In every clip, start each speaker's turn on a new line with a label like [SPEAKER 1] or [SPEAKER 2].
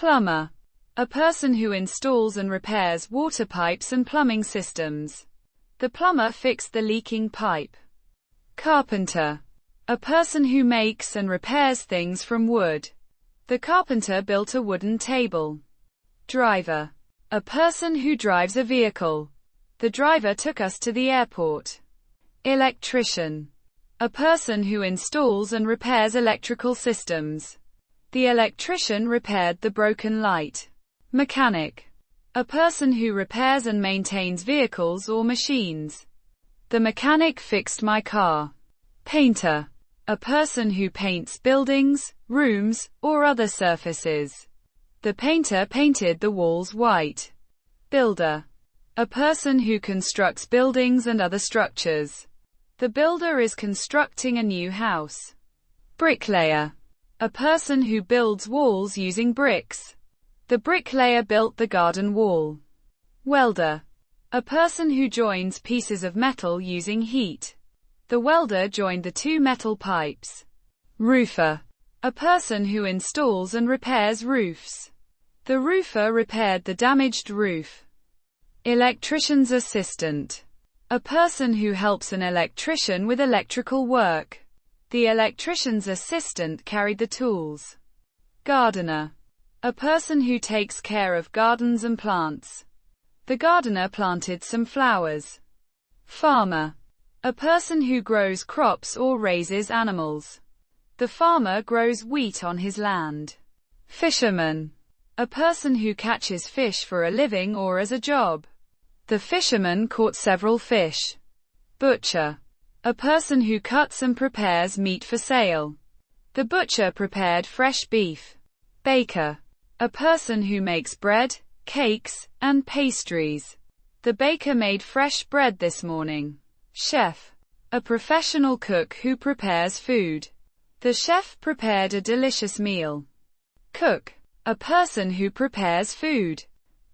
[SPEAKER 1] Plumber. A person who installs and repairs water pipes and plumbing systems. The plumber fixed the leaking pipe. Carpenter. A person who makes and repairs things from wood. The carpenter built a wooden table. Driver. A person who drives a vehicle. The driver took us to the airport. Electrician. A person who installs and repairs electrical systems. The electrician repaired the broken light. Mechanic. A person who repairs and maintains vehicles or machines. The mechanic fixed my car. Painter. A person who paints buildings, rooms, or other surfaces. The painter painted the walls white. Builder. A person who constructs buildings and other structures. The builder is constructing a new house. Bricklayer. A person who builds walls using bricks. The bricklayer built the garden wall. Welder. A person who joins pieces of metal using heat. The welder joined the two metal pipes. Roofer. A person who installs and repairs roofs. The roofer repaired the damaged roof. Electrician's assistant. A person who helps an electrician with electrical work. The electrician's assistant carried the tools. Gardener. A person who takes care of gardens and plants. The gardener planted some flowers. Farmer. A person who grows crops or raises animals. The farmer grows wheat on his land. Fisherman. A person who catches fish for a living or as a job. The fisherman caught several fish. Butcher. A person who cuts and prepares meat for sale. The butcher prepared fresh beef. Baker. A person who makes bread, cakes, and pastries. The baker made fresh bread this morning. Chef. A professional cook who prepares food. The chef prepared a delicious meal. Cook. A person who prepares food.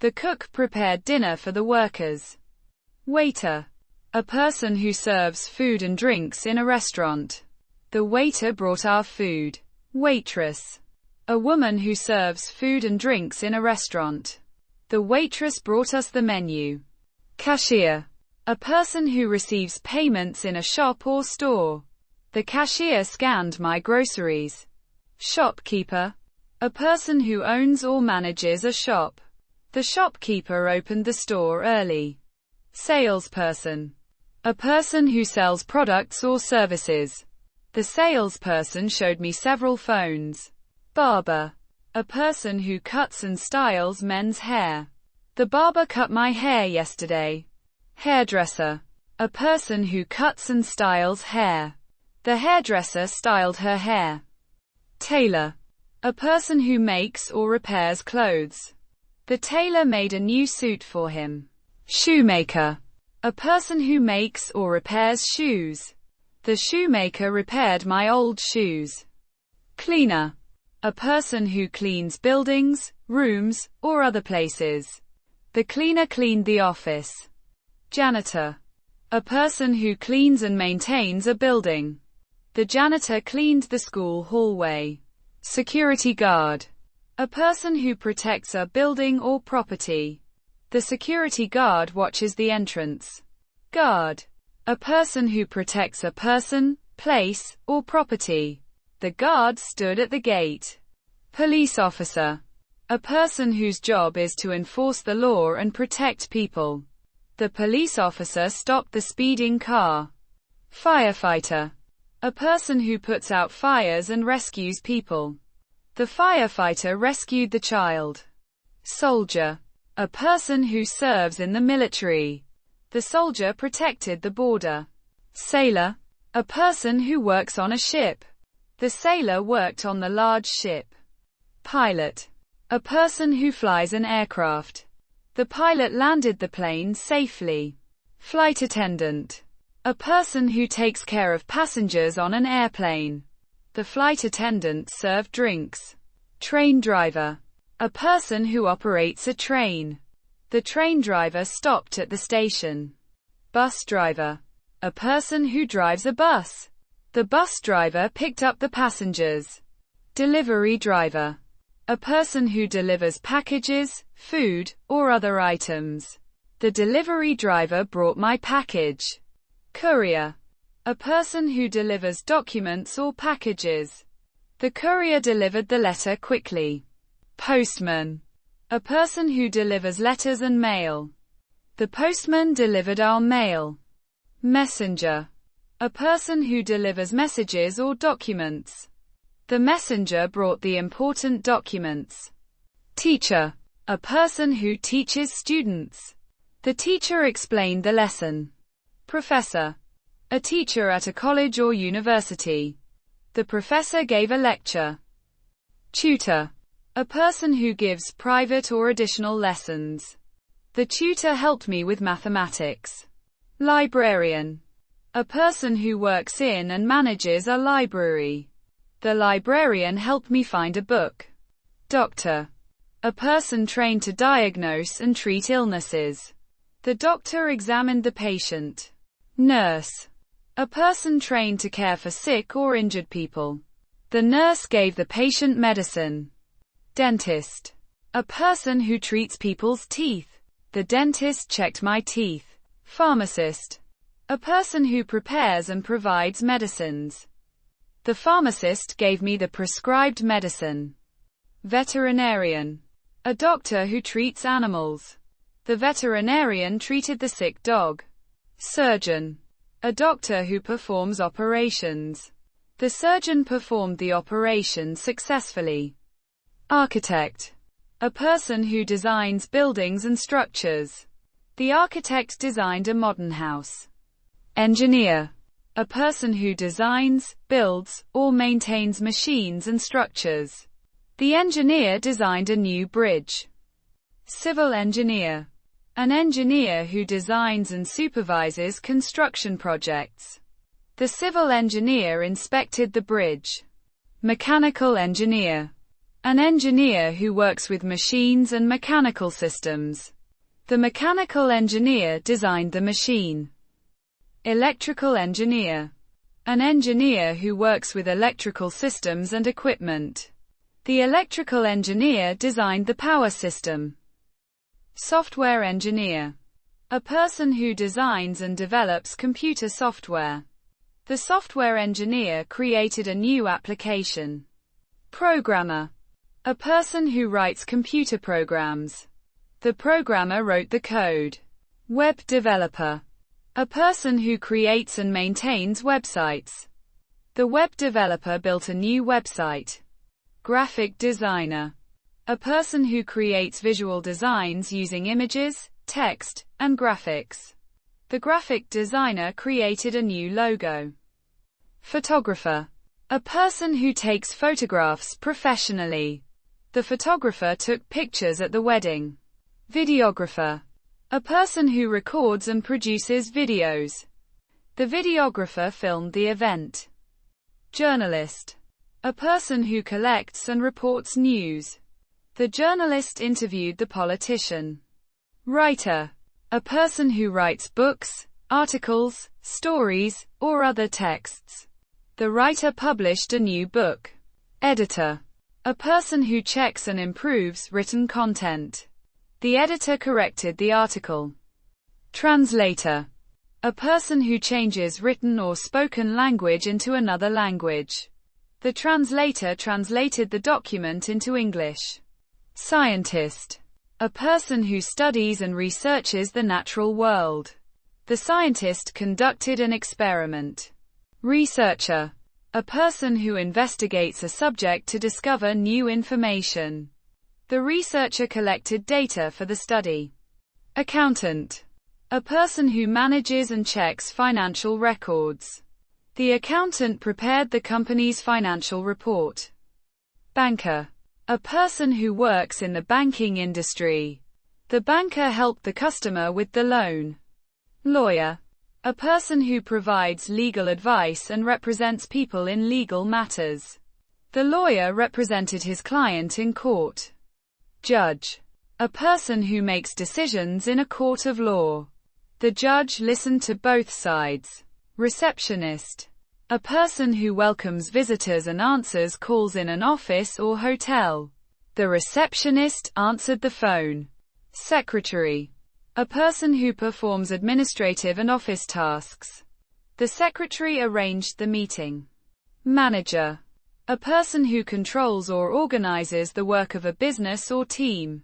[SPEAKER 1] The cook prepared dinner for the workers. Waiter. A person who serves food and drinks in a restaurant. The waiter brought our food. Waitress. A woman who serves food and drinks in a restaurant. The waitress brought us the menu. Cashier. A person who receives payments in a shop or store. The cashier scanned my groceries. Shopkeeper. A person who owns or manages a shop. The shopkeeper opened the store early. Salesperson. A person who sells products or services. The salesperson showed me several phones. Barber. A person who cuts and styles men's hair. The barber cut my hair yesterday. Hairdresser. A person who cuts and styles hair. The hairdresser styled her hair. Tailor. A person who makes or repairs clothes. The tailor made a new suit for him. Shoemaker. A person who makes or repairs shoes. The shoemaker repaired my old shoes. Cleaner. A person who cleans buildings, rooms, or other places. The cleaner cleaned the office. Janitor. A person who cleans and maintains a building. The janitor cleaned the school hallway. Security guard. A person who protects a building or property. The security guard watches the entrance. Guard. A person who protects a person, place, or property. The guard stood at the gate. Police officer. A person whose job is to enforce the law and protect people. The police officer stopped the speeding car. Firefighter. A person who puts out fires and rescues people. The firefighter rescued the child. Soldier. A person who serves in the military. The soldier protected the border. Sailor. A person who works on a ship. The sailor worked on the large ship. Pilot. A person who flies an aircraft. The pilot landed the plane safely. Flight attendant. A person who takes care of passengers on an airplane. The flight attendant served drinks. Train driver. A person who operates a train. The train driver stopped at the station. Bus driver. A person who drives a bus. The bus driver picked up the passengers. Delivery driver. A person who delivers packages, food, or other items. The delivery driver brought my package. Courier. A person who delivers documents or packages. The courier delivered the letter quickly. Postman. A person who delivers letters and mail. The postman delivered our mail. Messenger. A person who delivers messages or documents. The messenger brought the important documents. Teacher. A person who teaches students. The teacher explained the lesson. Professor. A teacher at a college or university. The professor gave a lecture. Tutor. A person who gives private or additional lessons. The tutor helped me with mathematics. Librarian. A person who works in and manages a library. The librarian helped me find a book. Doctor. A person trained to diagnose and treat illnesses. The doctor examined the patient. Nurse. A person trained to care for sick or injured people. The nurse gave the patient medicine. Dentist. A person who treats people's teeth. The dentist checked my teeth. Pharmacist. A person who prepares and provides medicines. The pharmacist gave me the prescribed medicine. Veterinarian. A doctor who treats animals. The veterinarian treated the sick dog. Surgeon. A doctor who performs operations. The surgeon performed the operation successfully. Architect. A person who designs buildings and structures. The architect designed a modern house. Engineer. A person who designs, builds, or maintains machines and structures. The engineer designed a new bridge. Civil engineer. An engineer who designs and supervises construction projects. The civil engineer inspected the bridge. Mechanical engineer. An engineer who works with machines and mechanical systems. The mechanical engineer designed the machine. Electrical engineer. An engineer who works with electrical systems and equipment. The electrical engineer designed the power system. Software engineer. A person who designs and develops computer software. The software engineer created a new application. Programmer. A person who writes computer programs. The programmer wrote the code. Web developer. A person who creates and maintains websites. The web developer built a new website. Graphic designer. A person who creates visual designs using images, text, and graphics. The graphic designer created a new logo. Photographer. A person who takes photographs professionally. The photographer took pictures at the wedding. Videographer. A person who records and produces videos. The videographer filmed the event. Journalist. A person who collects and reports news. The journalist interviewed the politician. Writer. A person who writes books, articles, stories, or other texts. The writer published a new book. Editor. A person who checks and improves written content. The editor corrected the article. Translator. A person who changes written or spoken language into another language. The translator translated the document into English. Scientist. A person who studies and researches the natural world. The scientist conducted an experiment. Researcher. A person who investigates a subject to discover new information. The researcher collected data for the study. Accountant. A person who manages and checks financial records. The accountant prepared the company's financial report. Banker. A person who works in the banking industry. The banker helped the customer with the loan. Lawyer. A person who provides legal advice and represents people in legal matters. The lawyer represented his client in court. Judge. A person who makes decisions in a court of law. The judge listened to both sides. Receptionist. A person who welcomes visitors and answers calls in an office or hotel. The receptionist answered the phone. Secretary. A person who performs administrative and office tasks. The secretary arranged the meeting. Manager. A person who controls or organizes the work of a business or team.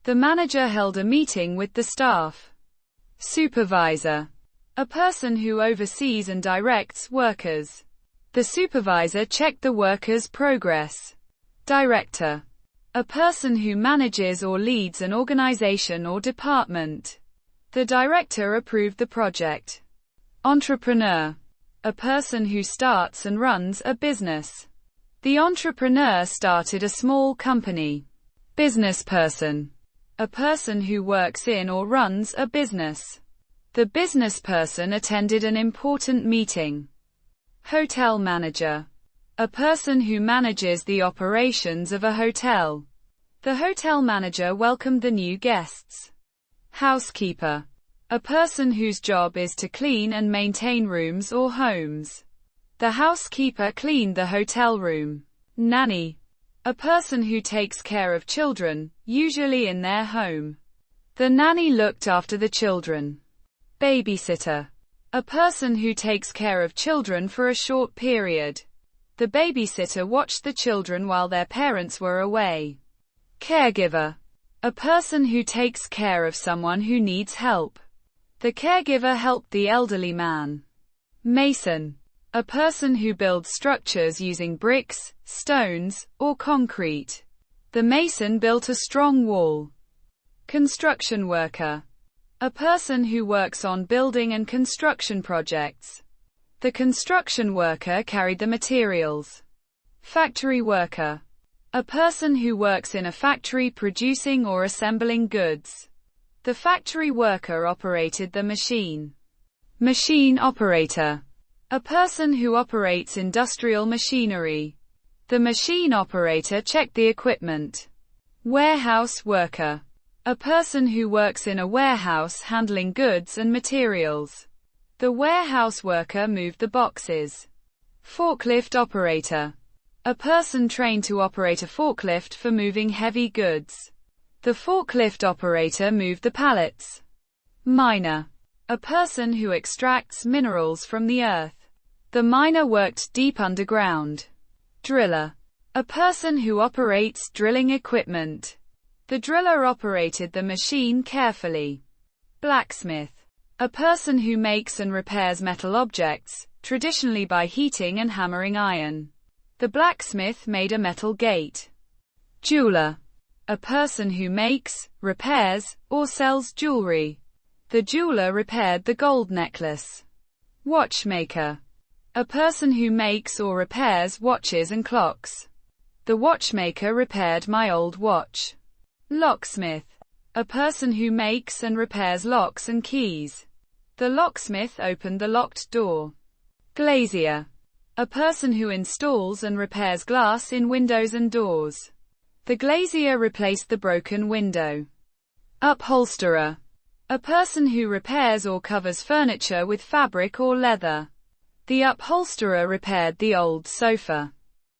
[SPEAKER 1] The manager held a meeting with the staff. Supervisor. A person who oversees and directs workers. The supervisor checked the workers' progress. Director. A person who manages or leads an organization or department. The director approved the project. Entrepreneur. A person who starts and runs a business. The entrepreneur started a small company. Businessperson. A person who works in or runs a business. The businessperson attended an important meeting. Hotel manager. A person who manages the operations of a hotel. The hotel manager welcomed the new guests. Housekeeper. A person whose job is to clean and maintain rooms or homes. The housekeeper cleaned the hotel room. Nanny. A person who takes care of children, usually in their home. The nanny looked after the children. Babysitter. A person who takes care of children for a short period. The babysitter watched the children while their parents were away. Caregiver. A person who takes care of someone who needs help. The caregiver helped the elderly man. Mason. A person who builds structures using bricks, stones, or concrete. The mason built a strong wall. Construction worker. A person who works on building and construction projects. The construction worker carried the materials. Factory worker. A person who works in a factory producing or assembling goods. The factory worker operated the machine. Machine operator. A person who operates industrial machinery. The machine operator checked the equipment. Warehouse worker. A person who works in a warehouse handling goods and materials. The warehouse worker moved the boxes. Forklift operator. A person trained to operate a forklift for moving heavy goods. The forklift operator moved the pallets. Miner. A person who extracts minerals from the earth. The miner worked deep underground. Driller. A person who operates drilling equipment. The driller operated the machine carefully. Blacksmith. A person who makes and repairs metal objects, traditionally by heating and hammering iron. The blacksmith made a metal gate. Jeweler. A person who makes, repairs, or sells jewelry. The jeweler repaired the gold necklace. Watchmaker. A person who makes or repairs watches and clocks. The watchmaker repaired my old watch. Locksmith. A person who makes and repairs locks and keys. The locksmith opened the locked door. Glazier. A person who installs and repairs glass in windows and doors. The glazier replaced the broken window. Upholsterer. A person who repairs or covers furniture with fabric or leather. The upholsterer repaired the old sofa.